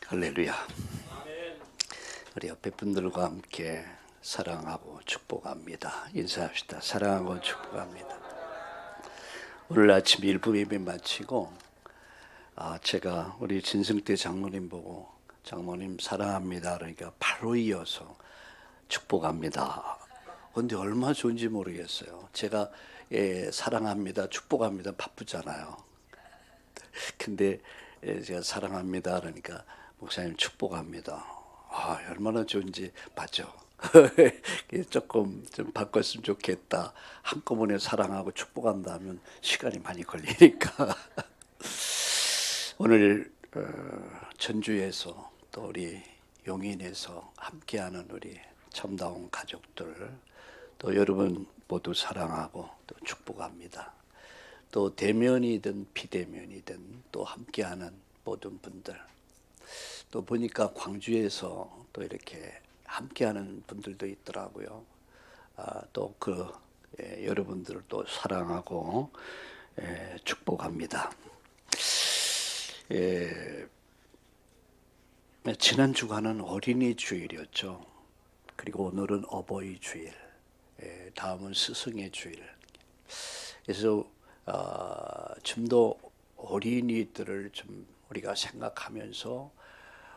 할렐루야. 우리 옆에 분들과 함께 사랑하고 축복합니다. 인사합시다. 사랑하고 축복합니다. 오늘 아침 일부 예배 마치고 제가 우리 진승태 장로님 보고 장로님 사랑합니다 그러니까 바로 이어서 축복합니다. 근데 얼마나 좋은지 모르겠어요. 제가 사랑합니다 축복합니다 바쁘잖아요. 근데 제가 사랑합니다 그러니까 목사님 축복합니다. 얼마나 좋은지 맞죠? 조금 좀 바꿨으면 좋겠다. 한꺼번에 사랑하고 축복한다면 시간이 많이 걸리니까 오늘 전주에서 또 우리 용인에서 함께하는 우리 참다운 가족들 또 여러분 모두 사랑하고 또 축복합니다. 또 대면이든 비대면이든 또 함께하는 모든 분들 또 보니까 광주에서 또 이렇게 함께하는 분들도 있더라고요. 또 여러분들을 또 사랑하고 축복합니다. 지난 주간은 어린이 주일이었죠. 그리고 오늘은 어버이 주일, 다음은 스승의 주일. 그래서 좀 더 어린이들을 좀 우리가 생각하면서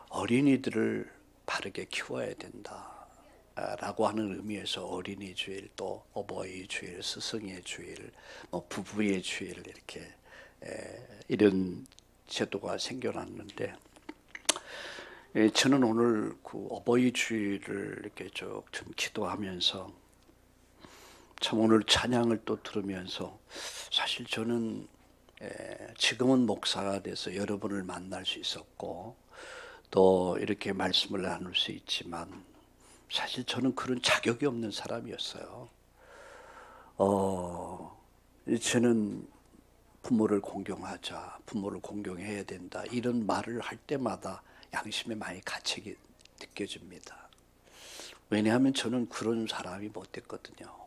어린이들을 바르게 키워야 된다 라고 하는 의미에서 어린이 주일 또 어버이 주일 스승의 주일 부부의 주일 이렇게 이런 제도가 생겨났는데 저는 오늘 그 어버이 주일을 이렇게 쭉 좀 기도하면서 참 오늘 찬양을 또 들으면서 사실 저는 지금은 목사가 돼서 여러분을 만날 수 있었고 또 이렇게 말씀을 나눌 수 있지만 사실 저는 그런 자격이 없는 사람이었어요. 저는 부모를 공경하자, 부모를 공경해야 된다 이런 말을 할 때마다 양심에 많이 가책이 느껴집니다. 왜냐하면 저는 그런 사람이 못 됐거든요.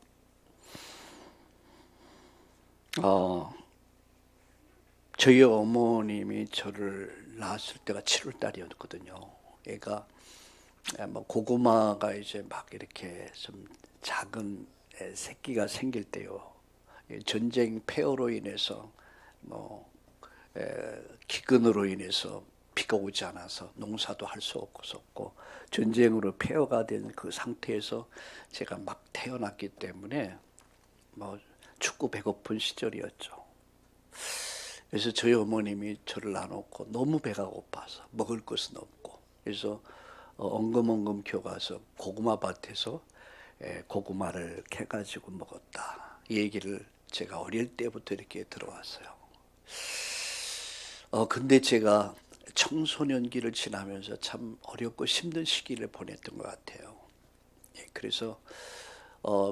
저희 어머님이 저를 낳았을 때가 7월 달이었거든요. 애가 고구마가 이제 막 이렇게 좀 작은 새끼가 생길 때요. 전쟁 폐허로 인해서 기근으로 인해서 비가 오지 않아서 농사도 할 수 없었고 전쟁으로 폐허가 된 그 상태에서 제가 막 태어났기 때문에 춥고 배고픈 시절이었죠. 그래서 저희 어머님이 저를 놔놓고 너무 배가 고파서 먹을 것은 없고 그래서 엉금엉금 겨가서 고구마 밭에서 고구마를 캐가지고 먹었다. 이 얘기를 제가 어릴 때부터 이렇게 들어왔어요. 근데 제가 청소년기를 지나면서 참 어렵고 힘든 시기를 보냈던 것 같아요. 그래서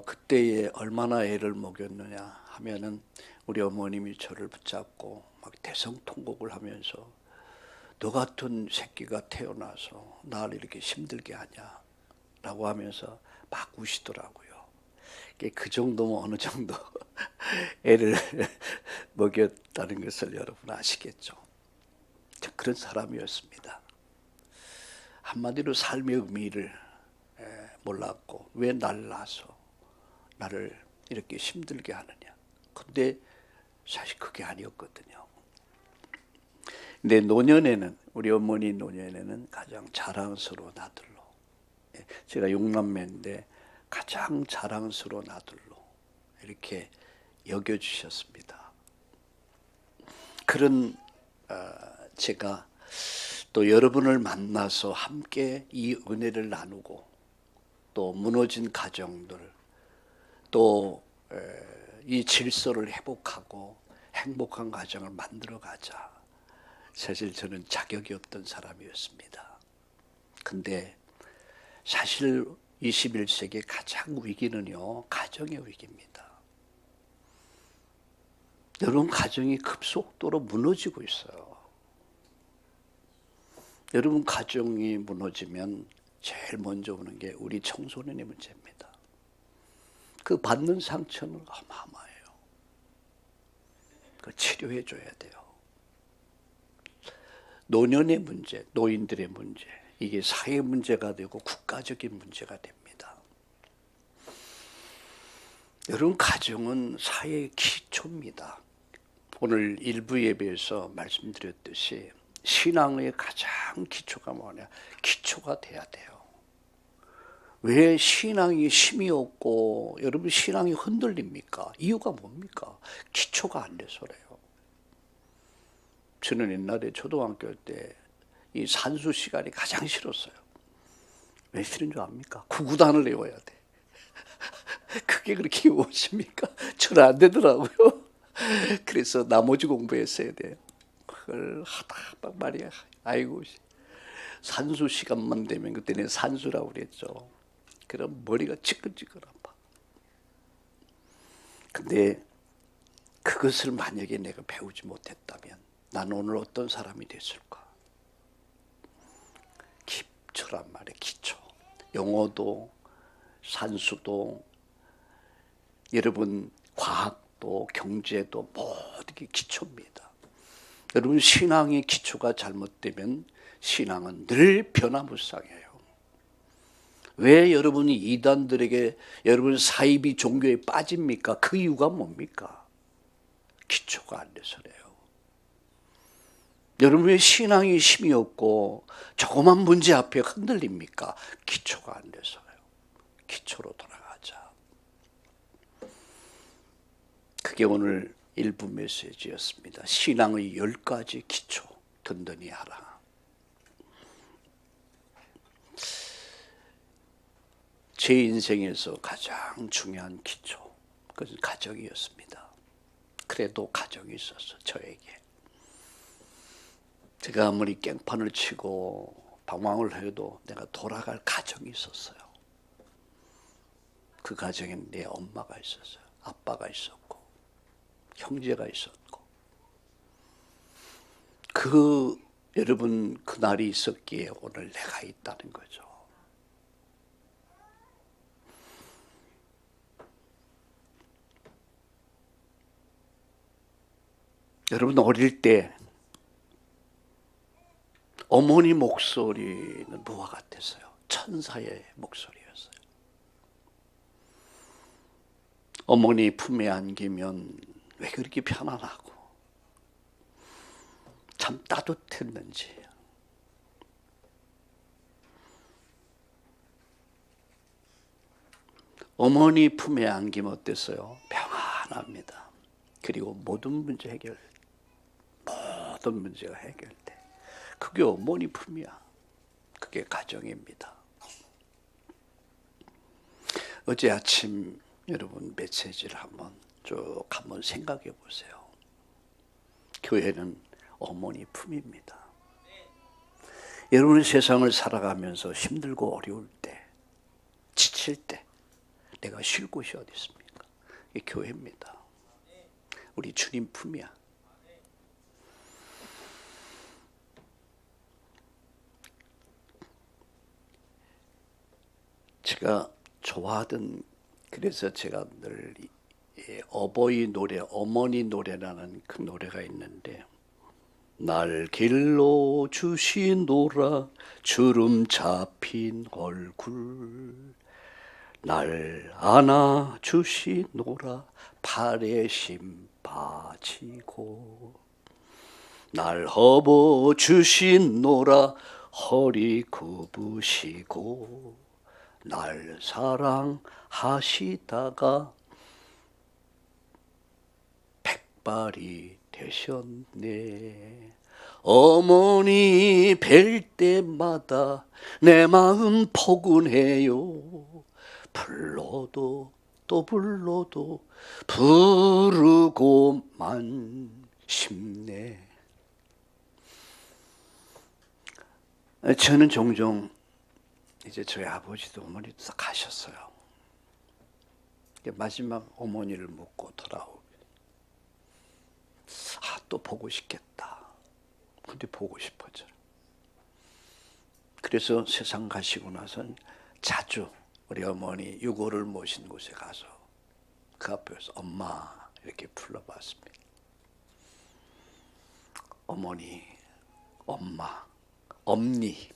그때에 얼마나 애를 먹였느냐 하면은 우리 어머님이 저를 붙잡고 막 대성통곡을 하면서 너 같은 새끼가 태어나서 나를 이렇게 힘들게 하냐 라고 하면서 막 우시더라고요. 그 정도면 어느 정도 애를 먹였다는 것을 여러분 아시겠죠. 그런 사람이었습니다. 한마디로 삶의 의미를 몰랐고 왜 날 낳아서 나를 이렇게 힘들게 하느냐. 근데 사실 그게 아니었거든요. 근데 노년에는 우리 어머니 노년에는 가장 자랑스러운 아들로 제가 6남매인데 가장 자랑스러운 아들로 이렇게 여겨주셨습니다. 그런 제가 또 여러분을 만나서 함께 이 은혜를 나누고 또 무너진 가정들 또 이 질서를 회복하고 행복한 가정을 만들어 가자. 사실 저는 자격이 없던 사람이었습니다. 근데 사실 21세기 가장 위기는요, 가정의 위기입니다. 여러분 가정이 급속도로 무너지고 있어요. 여러분 가정이 무너지면 제일 먼저 오는 게 우리 청소년의 문제입니다. 그 받는 상처는 어마어마해요. 그 치료해 줘야 돼요. 노년의 문제, 노인들의 문제, 이게 사회 문제가 되고 국가적인 문제가 됩니다. 여러분, 가정은 사회의 기초입니다. 오늘 일부 예배에서 말씀드렸듯이 신앙의 가장 기초가 뭐냐? 기초가 돼야 돼요. 왜 신앙이 힘이 없고 여러분 신앙이 흔들립니까? 이유가 뭡니까? 기초가 안 돼서 그래요. 저는 옛날에 초등학교 때 이 산수 시간이 가장 싫었어요. 왜 싫은 줄 압니까? 구구단을 외워야 돼. 그게 그렇게 무엇입니까? 저는 안 되더라고요. 그래서 나머지 공부했어야 돼요. 그걸 하다 막 말이야. 아이고, 산수 시간만 되면 그때는 산수라고 그랬죠. 그럼 머리가 지끈지끈 아파. 근데 그것을 만약에 내가 배우지 못했다면 나는 오늘 어떤 사람이 됐을까? 기초란 말이에요. 기초. 영어도 산수도 여러분 과학도 경제도 모든 게 기초입니다. 여러분 신앙의 기초가 잘못되면 신앙은 늘 변화무쌍해요. 왜 여러분이 이단들에게 여러분 사이비 종교에 빠집니까? 그 이유가 뭡니까? 기초가 안 돼서 그래요. 여러분의 신앙이 힘이 없고 조그만 문제 앞에 흔들립니까? 기초가 안 돼서 그래요. 기초로 돌아가자. 그게 오늘 일부 메시지였습니다. 신앙의 10가지 기초 든든히 하라. 제 인생에서 가장 중요한 기초, 그것은 가정이었습니다. 그래도 가정이 있었어, 저에게. 제가 아무리 깽판을 치고 방황을 해도 내가 돌아갈 가정이 있었어요. 그 가정엔 내 엄마가 있었어요. 아빠가 있었고 형제가 있었고, 여러분 그날이 있었기에 오늘 내가 있다는 거죠. 여러분 어릴 때 어머니 목소리는 뭐와 같았어요? 천사의 목소리였어요. 어머니 품에 안기면 왜 그렇게 편안하고 참 따뜻했는지. 어머니 품에 안기면 어땠어요? 평안합니다. 그리고 모든 문제가 해결돼. 그게 어머니 품이야. 그게 가정입니다. 어제 아침 여러분 메시지를 쭉 한번 생각해 보세요. 교회는 어머니 품입니다. 여러분의 세상을 살아가면서 힘들고 어려울 때, 지칠 때 내가 쉴 곳이 어디 있습니까? 이게 교회입니다. 우리 주님 품이야. 제가 좋아하던, 그래서 제가 늘 어버이 노래, 어머니 노래라는 그 노래가 있는데, 날 길로 주시노라 주름 잡힌 얼굴, 날 안아 주시노라 팔에 심 빠지고, 날 업어 주시노라 허리 굽으시고, 날 사랑하시다가 백발이 되셨네. 어머니 뵐 때마다 내 마음 포근해요. 불러도 또 불러도 부르고만 싶네. 저는 종종 이제 저희 아버지도 어머니도 다 가셨어요. 마지막 어머니를 묻고 돌아오고, 또 보고 싶겠다. 근데 보고 싶어져. 그래서 세상 가시고 나선 자주 우리 어머니 유골을 모신 곳에 가서 그 앞에서 엄마 이렇게 불러봤습니다. 어머니 엄마, 엄니,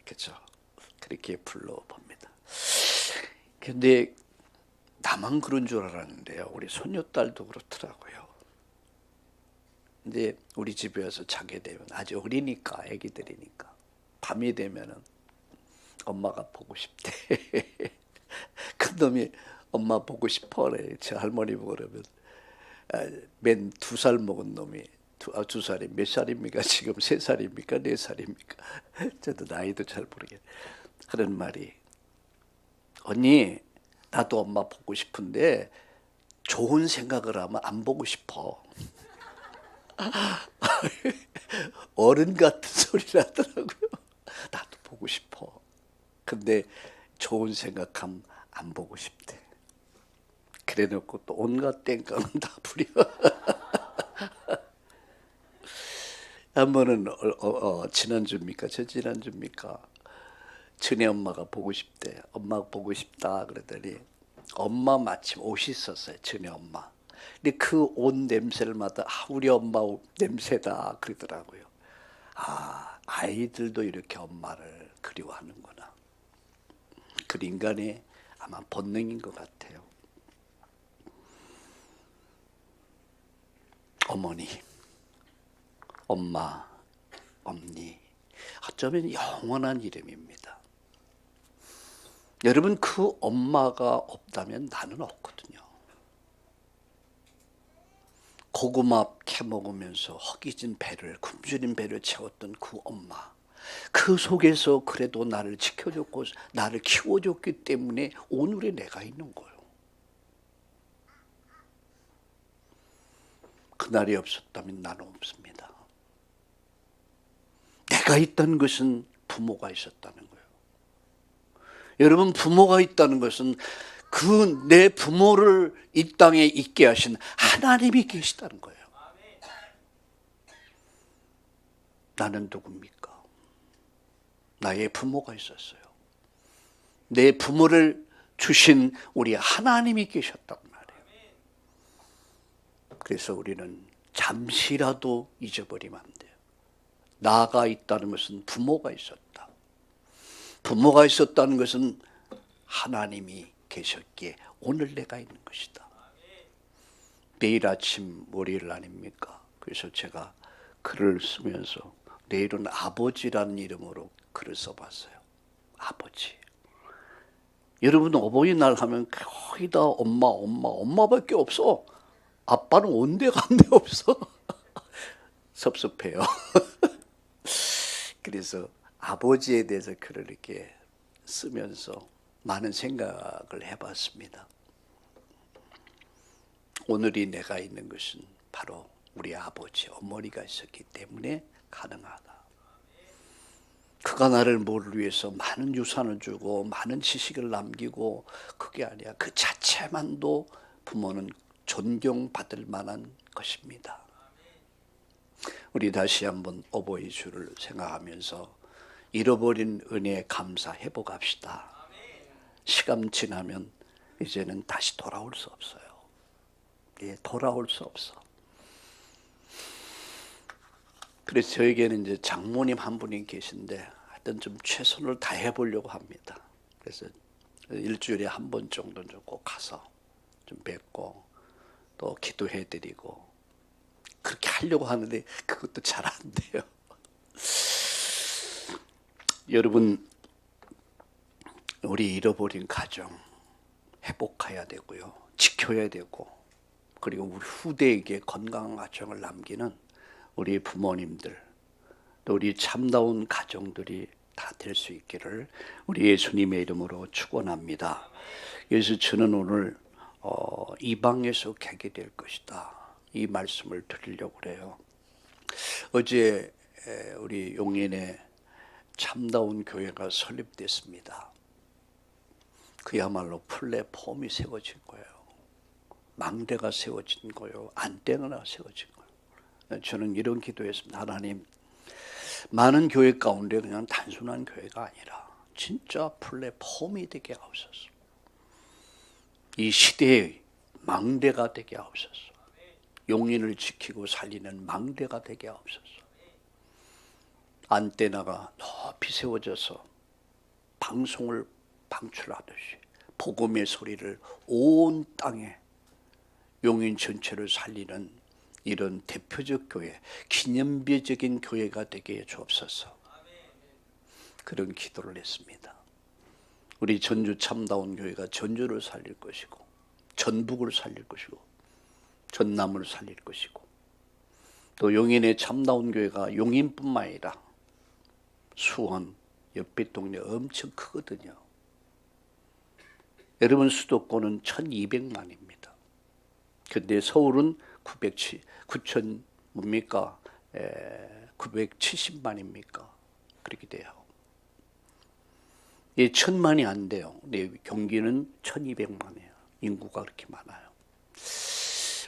그렇죠? 그렇게 불러봅니다. 근데 나만 그런 줄 알았는데요. 우리 손녀딸도 그렇더라고요. 이제 우리 집에 와서 자게 되면 아주 어리니까, 애기들이니까 밤이 되면은 엄마가 보고 싶대. 큰 놈이 엄마 보고 싶어래. 제 할머니 보고 그러면 맨 2살 먹은 놈이 두 살이 몇 살입니까? 지금 3살입니까? 4살입니까? 저도 나이도 잘 모르겠. 하는 말이, 언니 나도 엄마 보고 싶은데 좋은 생각을 하면 안 보고 싶어. 어른 같은 소리를 하더라고요. 나도 보고 싶어. 근데 좋은 생각하면 안 보고 싶대. 그래 놓고 또 온갖 땡깡은 다 부려. 한 번은 지난주입니까? 저지난주입니까? 전에 엄마가 보고 싶대. 엄마 보고 싶다 그러더니 엄마 마침 옷이 있었어요. 전에 엄마. 근데 그 옷 냄새를 맡아 우리 엄마 옷 냄새다 그러더라고요. 아, 아이들도 이렇게 엄마를 그리워하는구나. 그 인간의 아마 본능인 것 같아요. 어머니, 엄마, 엄니, 어쩌면 영원한 이름입니다. 여러분, 그 엄마가 없다면 나는 없거든요. 고구마 캐먹으면서 허기진 배를, 굶주린 배를 채웠던 그 엄마, 그 속에서 그래도 나를 지켜줬고 나를 키워줬기 때문에 오늘의 내가 있는 거예요. 그날이 없었다면 나는 없습니다. 내가 있다는 것은 부모가 있었다는 거예요. 여러분, 부모가 있다는 것은 그 내 부모를 이 땅에 있게 하신 하나님이 계시다는 거예요. 나는 누굽니까? 나의 부모가 있었어요. 내 부모를 주신 우리 하나님이 계셨단 말이에요. 그래서 우리는 잠시라도 잊어버리면 안 돼요. 나가 있다는 것은 부모가 있었다. 부모가 있었다는 것은 하나님이 계셨기에 오늘 내가 있는 것이다. 내일 아침 월요일 아닙니까? 그래서 제가 글을 쓰면서 내일은 아버지라는 이름으로 글을 써봤어요. 아버지. 여러분, 어버이날 하면 거의 다 엄마밖에 없어. 아빠는 온데간데 없어. 섭섭해요. 그래서 아버지에 대해서 글을 이렇게 쓰면서 많은 생각을 해봤습니다. 오늘이 내가 있는 것은 바로 우리 아버지, 어머니가 있었기 때문에 가능하다. 그가 나를 뭐를 위해서 많은 유산을 주고 많은 지식을 남기고 그게 아니야. 그 자체만도 부모는 존경받을 만한 것입니다. 우리 다시 한번 어버이 주를 생각하면서 잃어버린 은혜에 감사 회복합시다. 시간 지나면 이제는 다시 돌아올 수 없어요. 예, 돌아올 수 없어. 그래서 저에게는 이제 장모님 한 분이 계신데 하여튼 좀 최선을 다해 보려고 합니다. 그래서 일주일에 한 번 정도는 좀 꼭 가서 좀 뵙고 또 기도해 드리고 그렇게 하려고 하는데 그것도 잘 안 돼요. 여러분, 우리 잃어버린 가정 회복해야 되고요. 지켜야 되고 그리고 우리 후대에게 건강한 가정을 남기는 우리 부모님들 또 우리 참다운 가정들이 다 될 수 있기를 우리 예수님의 이름으로 축원합니다. 그래서 저는 오늘 이방에서 개게 될 것이다. 이 말씀을 드리려고 그래요. 어제 우리 용인에 참다운 교회가 설립됐습니다. 그야말로 플랫폼이 세워진 거예요. 망대가 세워진 거예요. 안테나가 세워진 거예요. 저는 이런 기도했습니다. 하나님, 많은 교회 가운데 그냥 단순한 교회가 아니라 진짜 플랫폼이 되게 하옵소서. 이 시대의 망대가 되게 하옵소서. 용인을 지키고 살리는 망대가 되게 하옵소서. 안테나가 높이 세워져서 방송을 방출하듯이 복음의 소리를 온 땅에 용인 전체를 살리는 이런 대표적 교회, 기념비적인 교회가 되게 해 주옵소서. 그런 기도를 했습니다. 우리 전주 참다운 교회가 전주를 살릴 것이고, 전북을 살릴 것이고, 전남을 살릴 것이고, 또 용인의 참다운 교회가 용인뿐만 아니라 수원, 옆에 동네 엄청 크거든요. 여러분, 수도권은 1200만입니다. 근데 서울은 970만입니까? 그렇게 돼요. 예, 1000만이 안 돼요. 네, 경기는 1200만이에요. 인구가 그렇게 많아요.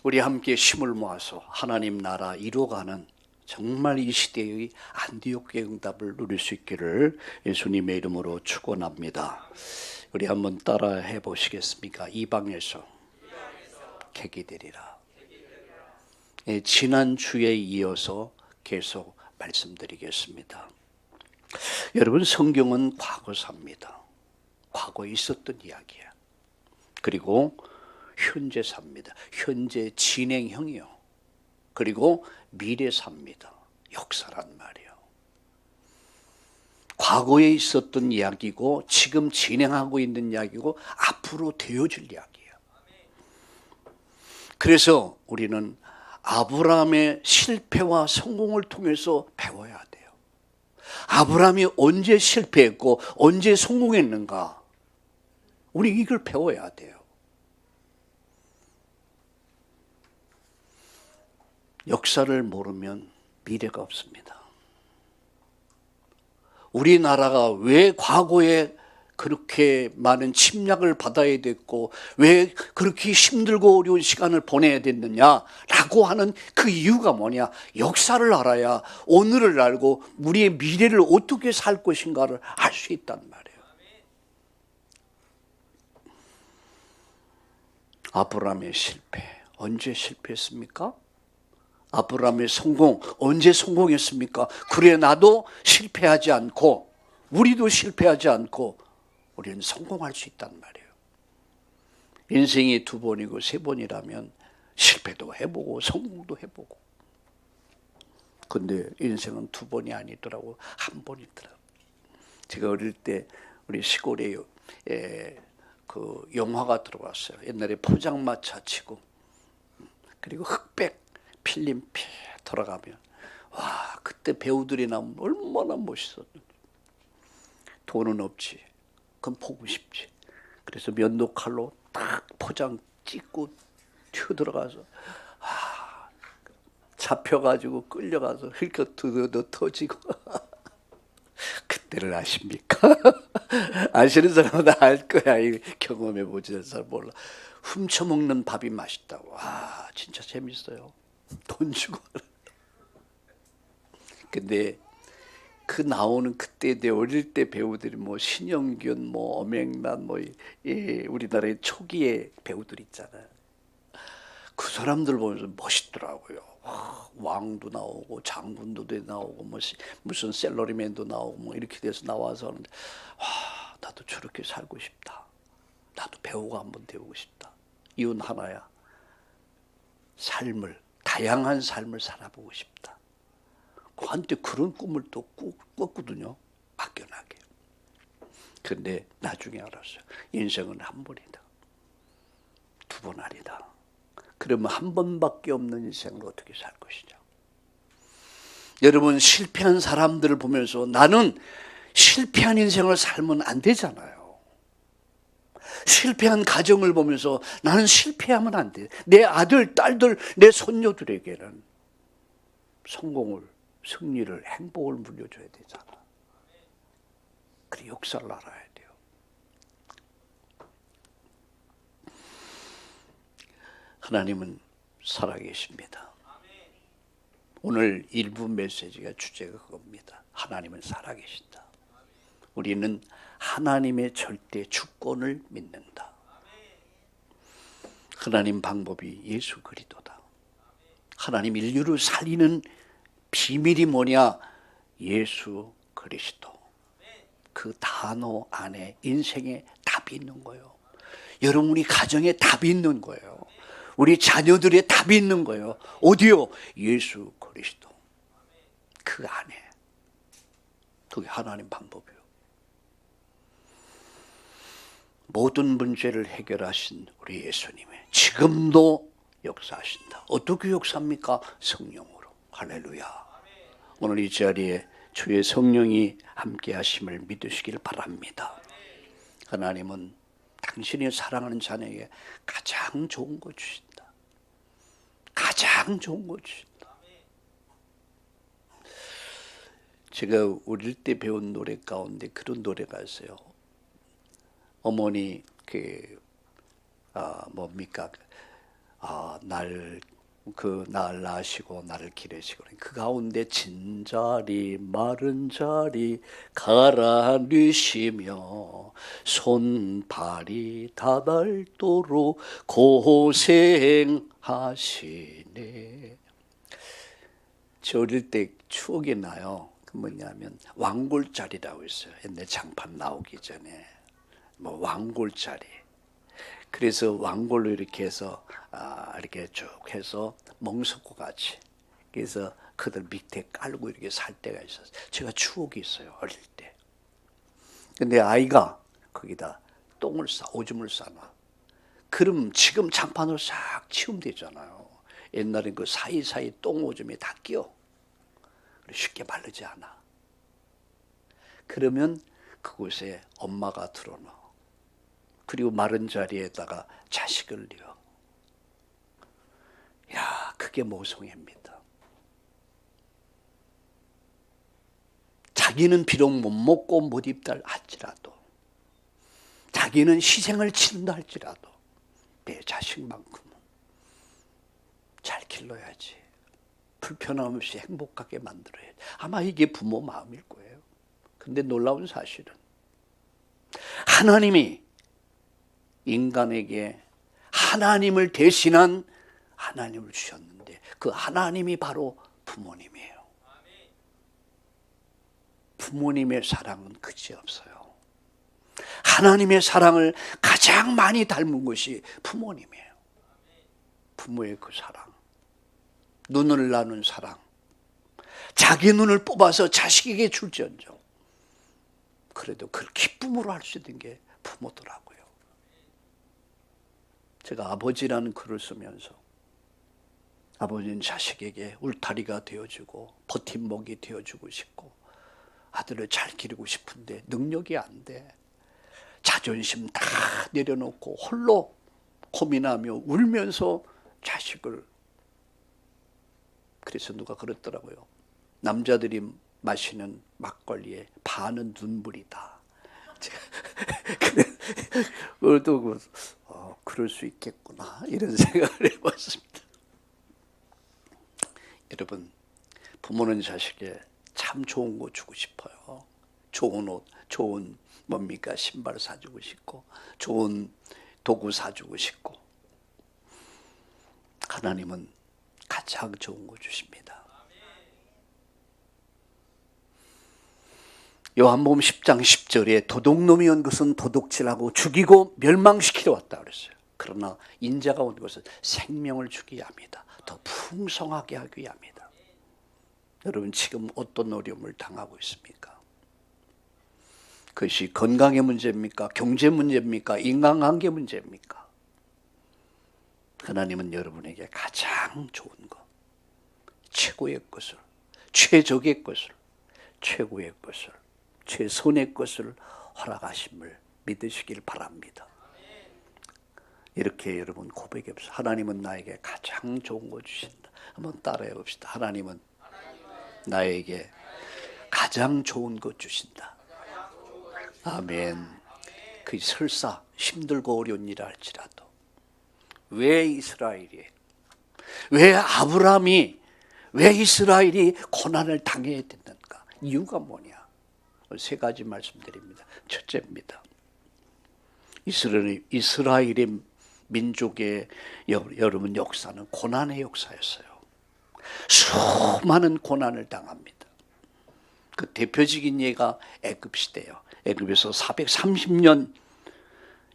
우리 함께 힘을 모아서 하나님 나라 이루어가는 정말 이 시대의 안디옥의 응답을 누릴 수 있기를 예수님의 이름으로 축원합니다. 우리 한번 따라해 보시겠습니까? 이방에서 객이 되리라. 예, 지난 주에 이어서 계속 말씀드리겠습니다. 여러분, 성경은 과거사입니다. 과거에 있었던 이야기야. 그리고 현재사입니다. 현재 진행형이요. 그리고 미래사입니다. 역사란 말이에요. 과거에 있었던 이야기고 지금 진행하고 있는 이야기고 앞으로 되어질 이야기예요. 그래서 우리는 아브라함의 실패와 성공을 통해서 배워야 돼요. 아브라함이 언제 실패했고 언제 성공했는가? 우리 이걸 배워야 돼요. 역사를 모르면 미래가 없습니다. 우리나라가 왜 과거에 그렇게 많은 침략을 받아야 됐고 왜 그렇게 힘들고 어려운 시간을 보내야 됐느냐라고 하는 그 이유가 뭐냐? 역사를 알아야 오늘을 알고 우리의 미래를 어떻게 살 것인가를 알 수 있단 말이에요. 아브라함의 실패, 언제 실패했습니까? 아브라함의 성공, 언제 성공했습니까? 그래, 나도 실패하지 않고 우리도 실패하지 않고 우리는 성공할 수 있단 말이에요. 인생이 2번이고 3번이라면 실패도 해보고 성공도 해보고, 근데 인생은 2번이 아니더라고, 1번이더라고. 제가 어릴 때 우리 시골에 그 영화가 들어왔어요. 옛날에 포장마차 치고 그리고 흑백 필름 피 돌아가면, 와, 그때 배우들이 나오면 얼마나 멋있었는지. 돈은 없지, 그럼 보고 싶지. 그래서 면도칼로 딱 포장 찍고 튀어 들어가서 잡혀가지고 끌려가서 힐끗 터지고 그때를 아십니까? 아시는 사람은 알 거야. 경험해 보지 잘 몰라. 훔쳐먹는 밥이 맛있다고. 와, 진짜 재밌어요. 돈 주고. 근데 그 나오는 그때 내 어릴 때 배우들이 뭐 신영균, 뭐 엄앵란, 뭐 우리나라의 초기의 배우들 있잖아요. 그 사람들 보면서 멋있더라고요. 왕도 나오고 장군도 나오고 뭐 무슨 셀러리맨도 나오고 뭐 이렇게 돼서 나와서 하는데, 와, 나도 저렇게 살고 싶다. 나도 배우가 한번 되고 싶다. 이유는 하나야. 다양한 삶을 살아보고 싶다. 한때 그런 꿈을 또 꿨거든요. 막연하게. 근데 나중에 알았어요. 인생은 1번이다. 2번 아니다. 그러면 1번밖에 없는 인생을 어떻게 살 것이냐. 여러분, 실패한 사람들을 보면서 나는 실패한 인생을 살면 안 되잖아요. 실패한 가정을 보면서 나는 실패하면 안 돼. 내 아들, 딸들, 내 손녀들에게는 성공을, 승리를, 행복을 물려줘야 되잖아. 그래, 역사를 알아야 돼요. 하나님은 살아계십니다. 오늘 일부 메시지가 주제가 그겁니다. 하나님은 살아계신다. 우리는 하나님의 절대 주권을 믿는다. 하나님 방법이 예수 그리스도다. 하나님 인류를 살리는 비밀이 뭐냐? 예수 그리스도. 그 단어 안에 인생에 답이 있는 거예요. 여러분, 우리 가정에 답이 있는 거예요. 우리 자녀들의 답이 있는 거예요. 어디요? 예수 그리스도. 그 안에. 그게 하나님 방법이에요. 모든 문제를 해결하신 우리 예수님의 지금도 역사하신다. 어떻게 역사합니까? 성령으로. 할렐루야. 오늘 이 자리에 주의 성령이 함께 하심을 믿으시길 바랍니다. 하나님은 당신이 사랑하는 자녀에게 가장 좋은 거 주신다. 가장 좋은 거 주신다. 제가 어릴 때 배운 노래 가운데 그런 노래가 있어요. 어머니 뭡니까? 날 낳으시고 나를 기르시고 그 가운데 진자리 마른 자리 갈아뉘시며 손발이 다닳도록 고생하시네. 저 어릴 때 추억이 나요. 그 뭐냐면 왕골자리라고 있어요. 옛날 장판 나오기 전에 왕골자리. 그래서 왕골로 이렇게 해서 이렇게 쭉 해서 멍석고 같이. 그래서 그들 밑에 깔고 이렇게 살 때가 있었어요. 제가 추억이 있어요, 어릴 때. 근데 아이가 거기다 오줌을 싸놔. 그럼 지금 장판으로 싹 치우면 되잖아요. 옛날엔 그 사이사이 똥 오줌이 다 끼어. 쉽게 마르지 않아. 그러면 그곳에 엄마가 들어넣어. 그리고 마른 자리에다가 자식을 뉘어. 야, 그게 모성애입니다. 자기는 비록 못 먹고 못 입다 할지라도, 자기는 희생을 치른다 할지라도 내 자식만큼은 잘 길러야지. 불편함 없이 행복하게 만들어야지. 아마 이게 부모 마음일 거예요. 근데 놀라운 사실은 하나님이 인간에게 하나님을 대신한 하나님을 주셨는데 그 하나님이 바로 부모님이에요. 부모님의 사랑은 그지없어요. 하나님의 사랑을 가장 많이 닮은 것이 부모님이에요. 부모의 그 사랑, 눈을 나눈 사랑, 자기 눈을 뽑아서 자식에게 줄지언정 그래도 그걸 기쁨으로 할 수 있는 게 부모더라고요. 제가 아버지라는 글을 쓰면서 아버지는 자식에게 울타리가 되어주고 버팀목이 되어주고 싶고 아들을 잘 기르고 싶은데 능력이 안 돼. 자존심 다 내려놓고 홀로 고민하며 울면서 자식을. 그래서 누가 그랬더라고요. 남자들이 마시는 막걸리에 반은 눈물이다. 그래도 그럴 수 있겠구나 이런 생각을 해봤습니다. 여러분, 부모는 자식에 참 좋은 거 주고 싶어요. 좋은 옷, 좋은 뭡니까 신발 사주고 싶고 좋은 도구 사주고 싶고. 하나님은 가장 좋은 거 주십니다. 요한복음 10장 10절에 도둑놈이 온 것은 도둑질하고 죽이고 멸망시키러 왔다 그랬어요. 그러나 인자가 온 것은 생명을 주기 위함이다. 더 풍성하게 하기 위함이다. 여러분, 지금 어떤 어려움을 당하고 있습니까? 그것이 건강의 문제입니까? 경제 문제입니까? 인간관계 문제입니까? 하나님은 여러분에게 가장 좋은 것, 최고의 것을, 최적의 것을, 최고의 것을, 최선의 것을 허락하심을 믿으시길 바랍니다. 이렇게 여러분 고백해 보세요. 하나님은 나에게 가장 좋은 거 주신다. 한번 따라해 봅시다. 하나님은 나에게 가장 좋은 것 주신다. 아멘. 그 설사 힘들고 어려운 일을 할지라도 왜 이스라엘이, 왜 아브라함이, 왜 이스라엘이 고난을 당해야 된다는가? 이유가 뭐냐? 세 가지 말씀드립니다. 첫째입니다. 이스라엘의 민족의 여러분 역사는 고난의 역사였어요. 수많은 고난을 당합니다. 그 대표적인 예가 애굽 시대예요. 애굽에서 430년,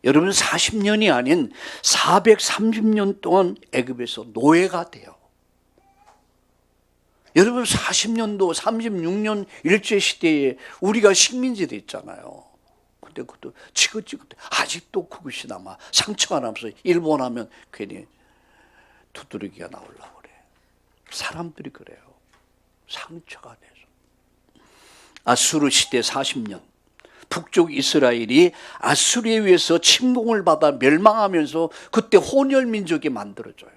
여러분 40년이 아닌 430년 동안 애굽에서 노예가 돼요. 여러분 40년도 36년 일제시대에 우리가 식민지 됐잖아요. 근데 그것도 지긋지긋해. 아직도 그것이 남아. 상처가 남아서 일본 하면 괜히 두드러기가 나오려고 그래. 사람들이 그래요. 상처가 돼서. 아수르 시대 40년 북쪽 이스라엘이 아수르에 의해서 침공을 받아 멸망하면서 그때 혼혈 민족이 만들어져요.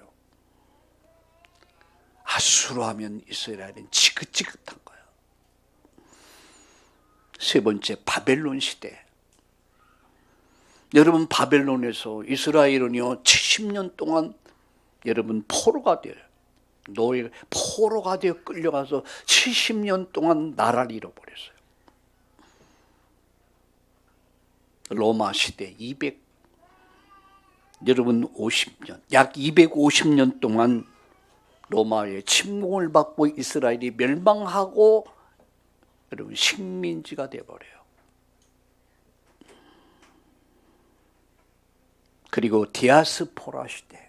아수르 하면 이스라엘은 지긋지긋한 거예요. 세 번째, 바벨론 시대. 여러분 바벨론에서 이스라엘은요 70년 동안 여러분 포로가 돼요. 노예 포로가 되어 끌려가서 70년 동안 나라를 잃어버렸어요. 로마 시대 200 여러분 50년 약 250년 동안 로마의 침공을 받고 이스라엘이 멸망하고 여러분 식민지가 되어버려요. 그리고 디아스포라 시대.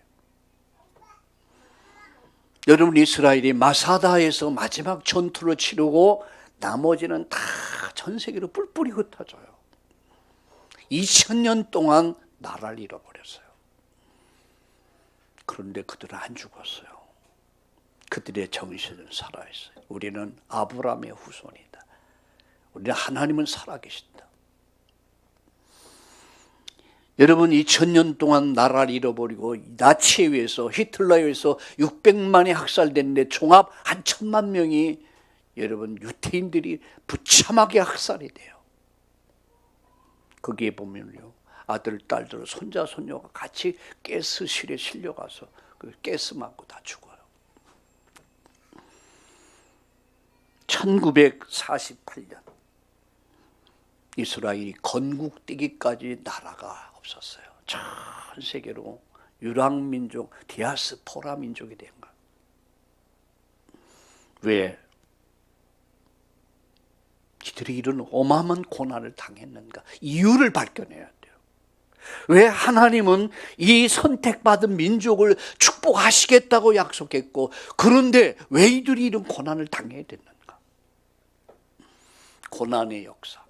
여러분 이스라엘이 마사다에서 마지막 전투를 치르고 나머지는 다 전 세계로 뿔뿔이 흩어져요. 2000년 동안 나라를 잃어버렸어요. 그런데 그들은 안 죽었어요. 그들의 정신은 살아있어요. 우리는 아브라함의 후손이다. 우리는 하나님은 살아계신다. 여러분 2000년 동안 나라를 잃어버리고 나치에 의해서 히틀러에 의해서 600만이 학살됐는데 종합 한 1000만 명이 여러분 유태인들이 부참하게 학살이 돼요. 거기에 보면요 아들, 딸들, 손자, 손녀가 같이 가스실에 실려가서 그 가스 맞고 다 죽어요. 1948년 이스라엘이 건국되기까지 나라가 없었어요. 전 세계로 유랑민족, 디아스포라 민족이 된 거예요. 왜? 이들이 이런 어마어마한 고난을 당했는가? 이유를 발견해야 돼요. 왜 하나님은 이 선택받은 민족을 축복하시겠다고 약속했고 그런데 왜 이들이 이런 고난을 당해야 됐는가? 고난의 역사.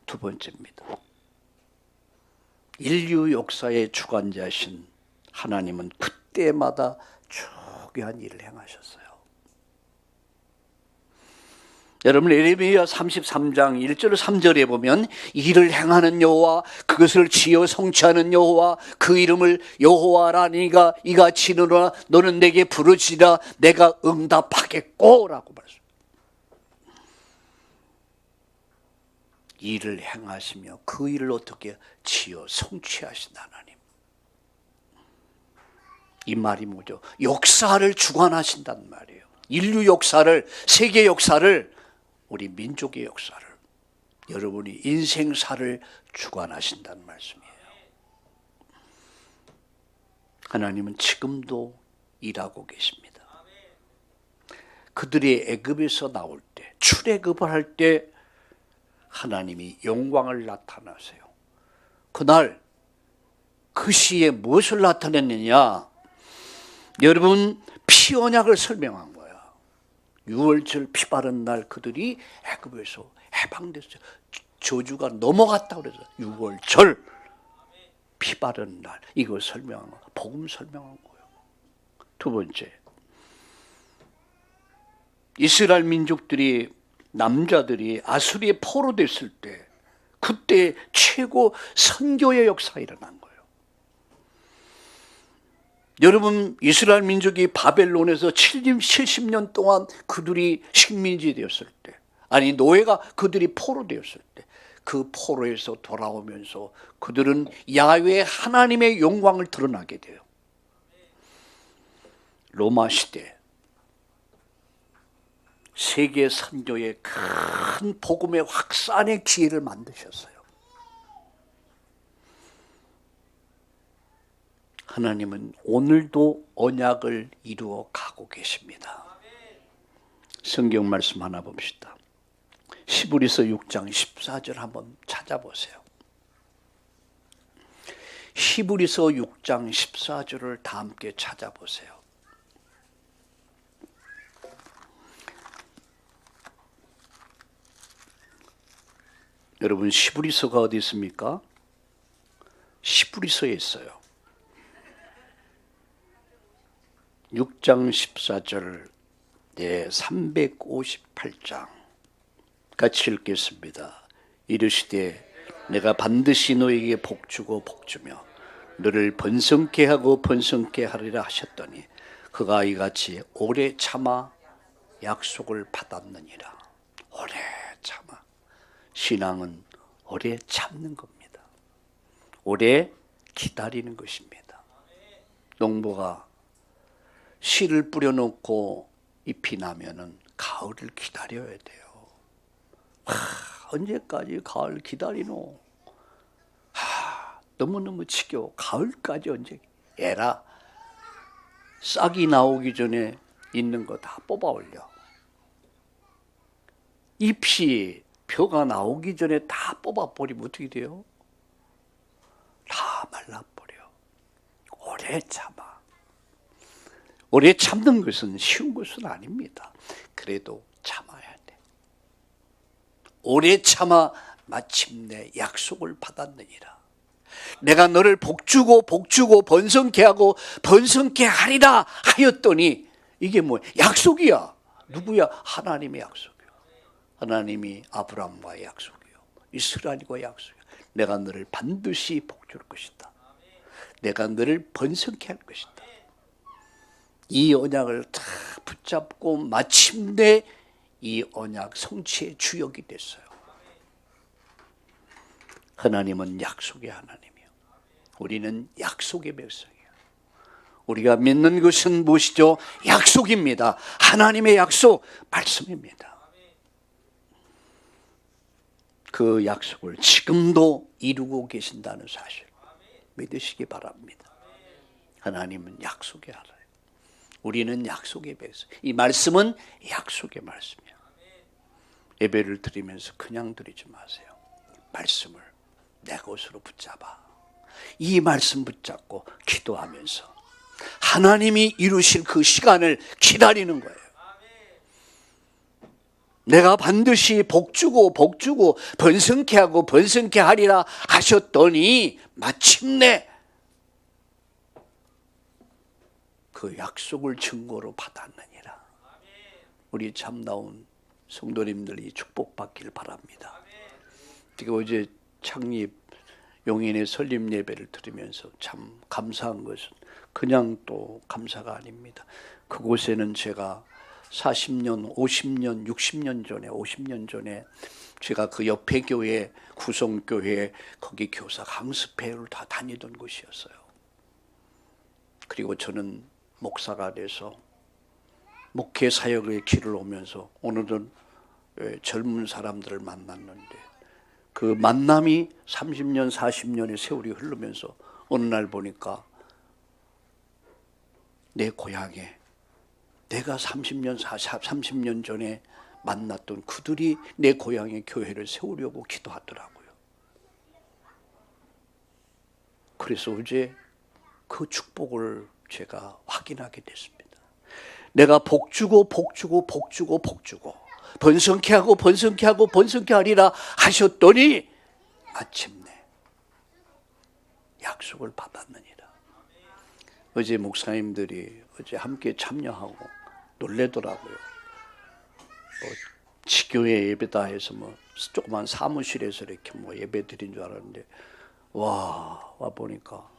두 번째입니다. 인류 역사의 주관자신 하나님은 그때마다 중요한 일을 행하셨어요. 여러분 에레미야 33장 1절 3절에 보면 이를 행하는 여호와 그것을 지어 성취하는 여호와 그 이름을 여호와라니가 이같이 이르노라 너는 내게 부르짖으라 내가 응답하겠고 라고 말했어요. 일을 행하시며 그 일을 어떻게 지어 성취하신 하나님. 이 말이 뭐죠? 역사를 주관하신다는 말이에요. 인류 역사를, 세계 역사를, 우리 민족의 역사를, 여러분이 인생사를 주관하신다는 말씀이에요. 하나님은 지금도 일하고 계십니다. 그들이 애굽에서 나올 때, 출애굽을 할 때 하나님이 영광을 나타나세요. 그날 그 시에 무엇을 나타냈느냐? 여러분 피 언약을 설명한 거야. 6월절 피 바른 날 그들이 애굽에서 해방됐어요. 저주가 넘어갔다고 그래서 6월절 피 바른 날 이거 설명한 거, 복음 설명한 거예요. 두 번째, 이스라엘 민족들이 남자들이 아수리에 포로됐을 때 그때 최고 선교의 역사가 일어난 거예요. 여러분 이스라엘 민족이 바벨론에서 70년 동안 그들이 식민지 되었을 때 아니 노예가 그들이 포로되었을 때 그 포로에서 돌아오면서 그들은 야훼 하나님의 영광을 드러나게 돼요. 로마 시대 세계 선교의 큰 복음의 확산의 기회를 만드셨어요. 하나님은 오늘도 언약을 이루어 가고 계십니다. 성경 말씀 하나 봅시다. 히브리서 6장 14절 한번 찾아보세요. 히브리서 6장 14절을 다 함께 찾아보세요. 여러분, 히브리서가 어디 있습니까? 히브리서에 있어요. 6장 14절, 네, 358장 같이 읽겠습니다. 이르시되 내가 반드시 너에게 복주고 복주며 너를 번성케 하고 번성케 하리라 하셨더니 그가 이같이 오래 참아 약속을 받았느니라. 오래 참아. 신앙은 오래 참는 겁니다. 오래 기다리는 것입니다. 농부가 씨를 뿌려놓고 잎이 나면은 가을을 기다려야 돼요. 언제까지 가을 기다리노? 너무너무 지겨워. 가을까지 언제? 에라. 싹이 나오기 전에 있는 거 다 뽑아 올려. 잎이 벼가 나오기 전에 다 뽑아 버리면 어떻게 돼요? 다 말라버려. 오래 참아. 오래 참는 것은 쉬운 것은 아닙니다. 그래도 참아야 돼. 오래 참아 마침내 약속을 받았느니라. 내가 너를 복주고 복주고 번성케 하고 번성케 하리라 하였더니 이게 뭐 약속이야. 누구야? 하나님의 약속이요. 하나님이 아브라함과의 약속이요. 이스라엘과의 약속이요. 내가 너를 반드시 복줄 것이다. 내가 너를 번성케 할 것이다. 이 언약을 다 붙잡고 마침내 이 언약 성취의 주역이 됐어요. 하나님은 약속의 하나님이요. 우리는 약속의 백성이에요. 우리가 믿는 것은 무엇이죠? 약속입니다. 하나님의 약속, 말씀입니다. 그 약속을 지금도 이루고 계신다는 사실 믿으시기 바랍니다. 하나님은 약속의 하나님. 우리는 약속의 백성. 이 말씀은 약속의 말씀이에요. 예배를 드리면서 그냥 드리지 마세요. 말씀을 내 것으로 붙잡아. 이 말씀 붙잡고 기도하면서 하나님이 이루실 그 시간을 기다리는 거예요. 내가 반드시 복주고 복주고 번성케 하고 번성케 하리라 하셨더니 마침내 그 약속을 증거로 받았느니라. 우리 참나온 성도님들이 축복받길 바랍니다. 제가 어제 창립 용인의 설립 예배를 들으면서 참 감사한 것은 그냥 또 감사가 아닙니다. 그곳에는 제가 40년, 50년, 60년 전에 50년 전에 제가 그 옆에 교회 구성교회 거기 교사 강습회를 다 다니던 곳이었어요. 그리고 저는 목사가 돼서 목회 사역의 길을 오면서 오늘은 젊은 사람들을 만났는데 그 만남이 30년, 40년의 세월이 흐르면서 어느 날 보니까 내 고향에 내가 30년 전에 만났던 그들이 내 고향의 교회를 세우려고 기도하더라고요. 그래서 어제 그 축복을 제가 확인하게 됐습니다. 내가 복주고 복주고 복주고 복주고 번성케 하고 번성케 하고 번성케 하리라 하셨더니 마침내 약속을 받았느니라. 어제 목사님들이 어제 함께 참여하고 놀래더라고요. 지교회 예배다 해서 조그만 사무실에서 이렇게 예배 드린 줄 알았는데 와 보니까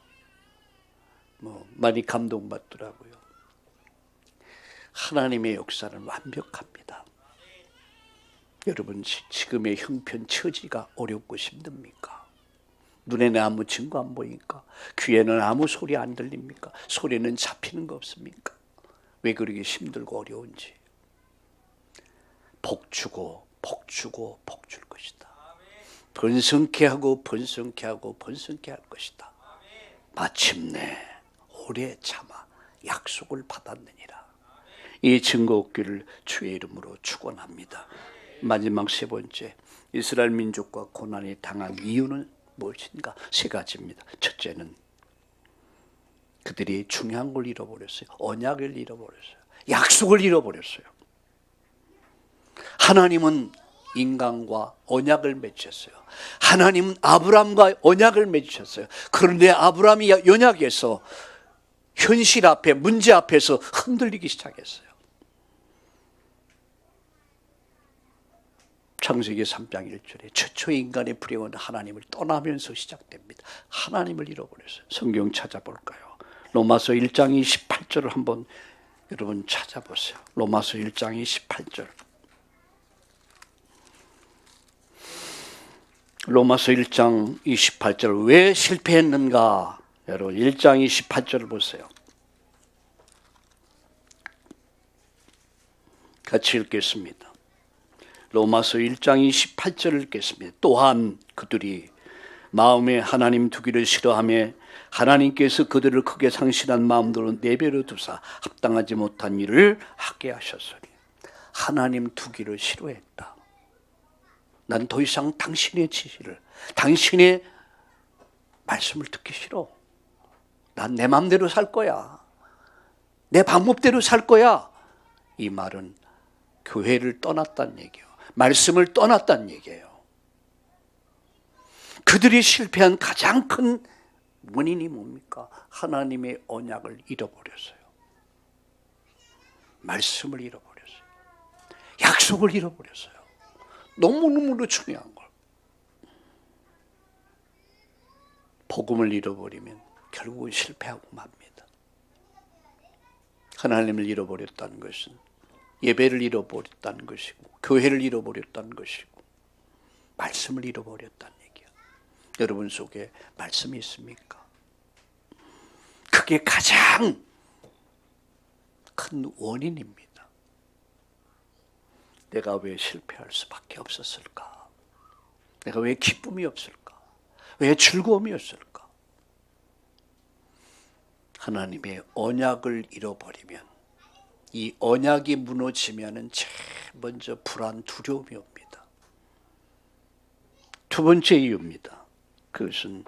많이 감동받더라고요. 하나님의 역사는 완벽합니다. 여러분 지금의 형편 처지가 어렵고 힘듭니까? 눈에는 아무 증거 안 보이니까? 귀에는 아무 소리 안 들립니까? 소리는 잡히는 거 없습니까? 왜 그렇게 힘들고 어려운지. 복주고 복주고 복줄 것이다. 번성케 하고 번성케 하고 번성케 할 것이다. 마침내 오래 참아 약속을 받았느니라. 이 증거 얻기를 주의 이름으로 축원합니다. 마지막 세 번째, 이스라엘 민족과 고난이 당한 이유는 무엇인가? 세 가지입니다. 첫째는 그들이 중요한 걸 잃어버렸어요. 언약을 잃어버렸어요. 약속을 잃어버렸어요. 하나님은 인간과 언약을 맺으셨어요. 하나님은 아브라함과 언약을 맺으셨어요. 그런데 아브라함이 언약에서 현실 앞에, 문제 앞에서 흔들리기 시작했어요. 창세기 3장 1절에 최초의 인간의 불행은 하나님을 떠나면서 시작됩니다. 하나님을 잃어버렸어요. 성경 찾아볼까요? 로마서 1장 28절을 한번 여러분 찾아보세요. 로마서 1장 28절. 로마서 1장 28절. 왜 실패했는가? 여러분 1장 28절을 보세요. 같이 읽겠습니다. 로마서 1장 28절을 읽겠습니다. 또한 그들이 마음에 하나님 두기를 싫어하며 하나님께서 그들을 크게 상실한 마음으로 내버려 두사 합당하지 못한 일을 하게 하셨으니 하나님 두기를 싫어했다. 난 더 이상 당신의 지시를, 당신의 말씀을 듣기 싫어. 난 내 마음대로 살 거야. 내 방법대로 살 거야. 이 말은 교회를 떠났다는 얘기예요. 말씀을 떠났다는 얘기예요. 그들이 실패한 가장 큰 원인이 뭡니까? 하나님의 언약을 잃어버렸어요. 말씀을 잃어버렸어요. 약속을 잃어버렸어요. 너무너무 중요한 걸. 복음을 잃어버리면 결국은 실패하고 맙니다. 하나님을 잃어버렸다는 것은 예배를 잃어버렸다는 것이고 교회를 잃어버렸다는 것이고 말씀을 잃어버렸다는 얘기야. 여러분 속에 말씀이 있습니까? 그게 가장 큰 원인입니다. 내가 왜 실패할 수밖에 없었을까? 내가 왜 기쁨이 없을까? 왜 즐거움이 없을까? 하나님의 언약을 잃어버리면, 이 언약이 무너지면은 제일 먼저 불안, 두려움이 옵니다. 두 번째 이유입니다. 그것은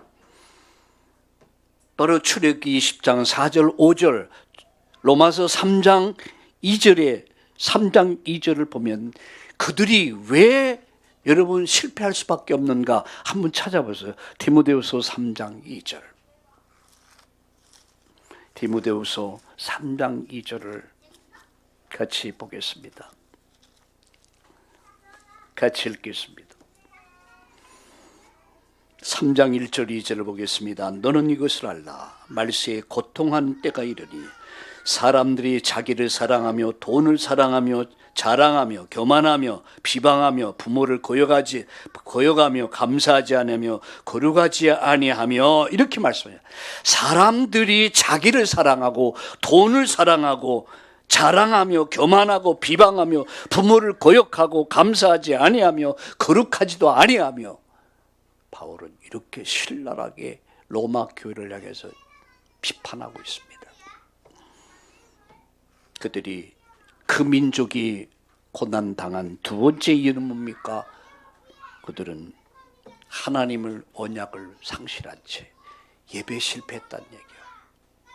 바로 출애굽기 20장 4절 5절, 로마서 3장 2절을 보면 그들이 왜 여러분 실패할 수밖에 없는가 한번 찾아보세요. 디모데후서 3장 2절. 디모데후서 3장 2절을 같이 보겠습니다. 같이 읽겠습니다. 3장 1절 2절을 보겠습니다. 너는 이것을 알라. 말세에 고통하는 때가 이르니 사람들이 자기를 사랑하며 돈을 사랑하며 자랑하며 교만하며 비방하며 부모를 거역하며 감사하지 않으며 거룩하지 아니하며 이렇게 말씀해요. 사람들이 자기를 사랑하고 돈을 사랑하고 자랑하며 교만하고 비방하며 부모를 거역하고 감사하지 아니하며 거룩하지도 아니하며, 바울은 이렇게 신랄하게 로마 교회를 향해서 비판하고 있습니다. 그들이 그 민족이 고난당한 두 번째 이유는 뭡니까? 그들은 하나님을 언약을 상실한 채 예배 실패했다는 얘기야.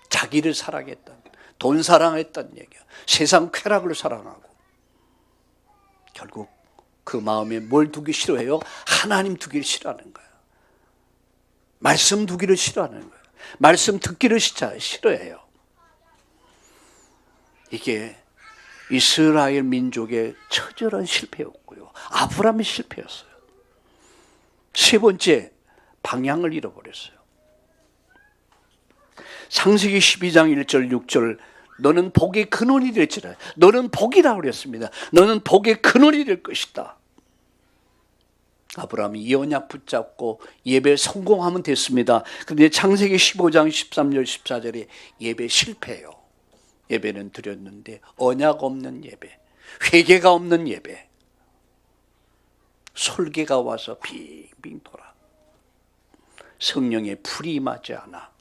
자기를 사랑했다는, 돈 사랑했다는 얘기야. 세상 쾌락을 사랑하고 결국 그 마음에 뭘 두기 싫어해요? 하나님 두기를 싫어하는 거야. 말씀 두기를 싫어하는 거야. 말씀 듣기를 싫어해요. 이게 이스라엘 민족의 처절한 실패였고요. 아브라함의 실패였어요. 세 번째, 방향을 잃어버렸어요. 창세기 12장 1절 6절, 너는 복의 근원이 될지라. 너는 복이라고 그랬습니다. 너는 복의 근원이 될 것이다. 아브라함이 이 언약 붙잡고 예배 성공하면 됐습니다. 그런데 창세기 15장 13절 14절에 예배 실패해요. 예배는 드렸는데 언약 없는 예배, 회개가 없는 예배, 솔개가 와서 빙빙 돌아 성령의 불이 임하지 않아.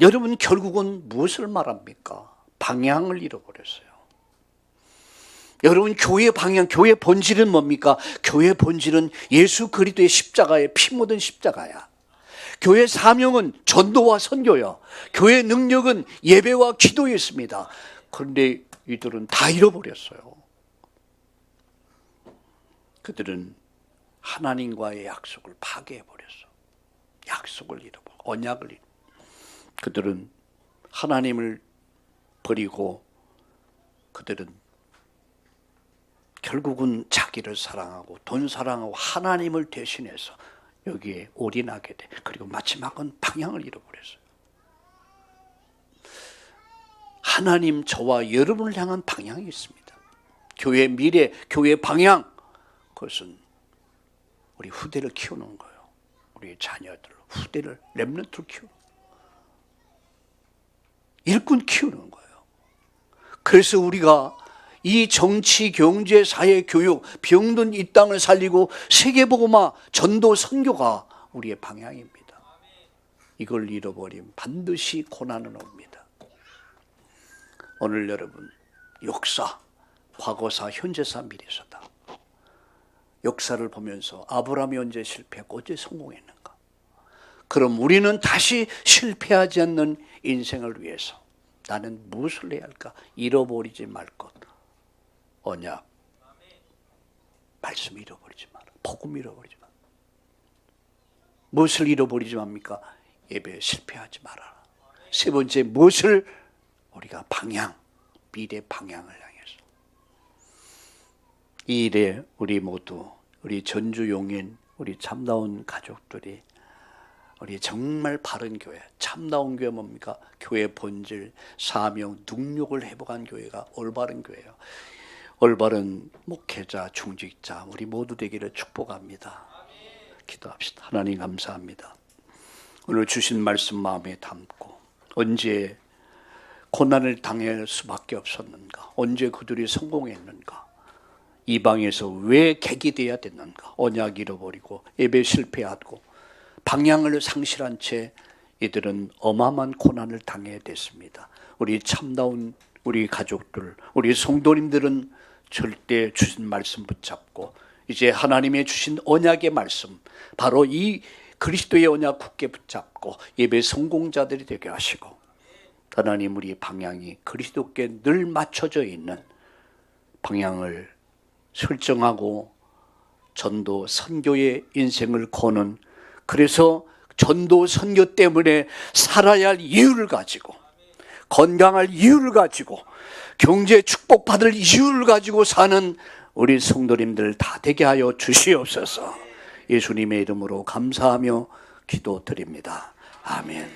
여러분 결국은 무엇을 말합니까? 방향을 잃어버렸어요. 여러분 교회 방향, 교회 본질은 뭡니까? 교회 본질은 예수 그리스도의 십자가에 피 묻은 십자가야. 교회 사명은 전도와 선교야. 교회 능력은 예배와 기도였습니다. 그런데 이들은 다 잃어버렸어요. 그들은 하나님과의 약속을 파괴해버렸어. 약속을 잃어버려. 언약을 잃어. 그들은 하나님을 버리고 그들은 결국은 자기를 사랑하고 돈 사랑하고 하나님을 대신해서 여기에 올인하게 돼. 그리고 마지막은 방향을 잃어버렸어요. 하나님 저와 여러분을 향한 방향이 있습니다. 교회 미래, 교회 방향, 그것은 우리 후대를 키우는 거예요. 우리 자녀들, 후대를, 렘넌트를 키우는 거예요. 일꾼 키우는 거예요. 그래서 우리가 이 정치, 경제, 사회, 교육, 병든 이 땅을 살리고 세계복음화, 전도, 선교가 우리의 방향입니다. 이걸 잃어버리면 반드시 고난은 옵니다. 오늘 여러분, 역사, 과거사, 현재사, 미래사다. 역사를 보면서 아브라함이 언제 실패했고 언제 성공했는가? 그럼 우리는 다시 실패하지 않는 인생을 위해서 나는 무엇을 해야 할까? 잃어버리지 말 것. 언약, 말씀 잃어버리지 마라. 복음 잃어버리지 마라. 무엇을 잃어버리지 맙니까? 예배에 실패하지 말아라. 세 번째, 무엇을 우리가 방향, 미래 방향을 향해서. 이 일에 우리 모두, 우리 전주 용인, 우리 참다운 가족들이 우리 정말 바른 교회, 참다운 교회 뭡니까? 교회 본질, 사명, 능력을 회복한 교회가 올바른 교회예요. 올바른 목회자, 중직자 우리 모두 되기를 축복합니다. 기도합시다. 하나님 감사합니다. 오늘 주신 말씀 마음에 담고 언제 고난을 당할 수밖에 없었는가? 언제 그들이 성공했는가? 이방에서 왜 객이 되어야 됐는가? 언약 잃어버리고 예배 실패하고 방향을 상실한 채 이들은 어마어마한 고난을 당해야 됐습니다. 우리 참다운 우리 가족들, 우리 성도님들은 절대 주신 말씀 붙잡고 이제 하나님의 주신 언약의 말씀, 바로 이 그리스도의 언약 굳게 붙잡고 예배 성공자들이 되게 하시고, 하나님 우리 방향이 그리스도께 늘 맞춰져 있는 방향을 설정하고 전도 선교의 인생을 거는, 그래서 전도 선교 때문에 살아야 할 이유를 가지고, 건강할 이유를 가지고, 경제 축복받을 이유를 가지고 사는 우리 성도님들 다 되게 하여 주시옵소서. 예수님의 이름으로 감사하며 기도드립니다. 아멘.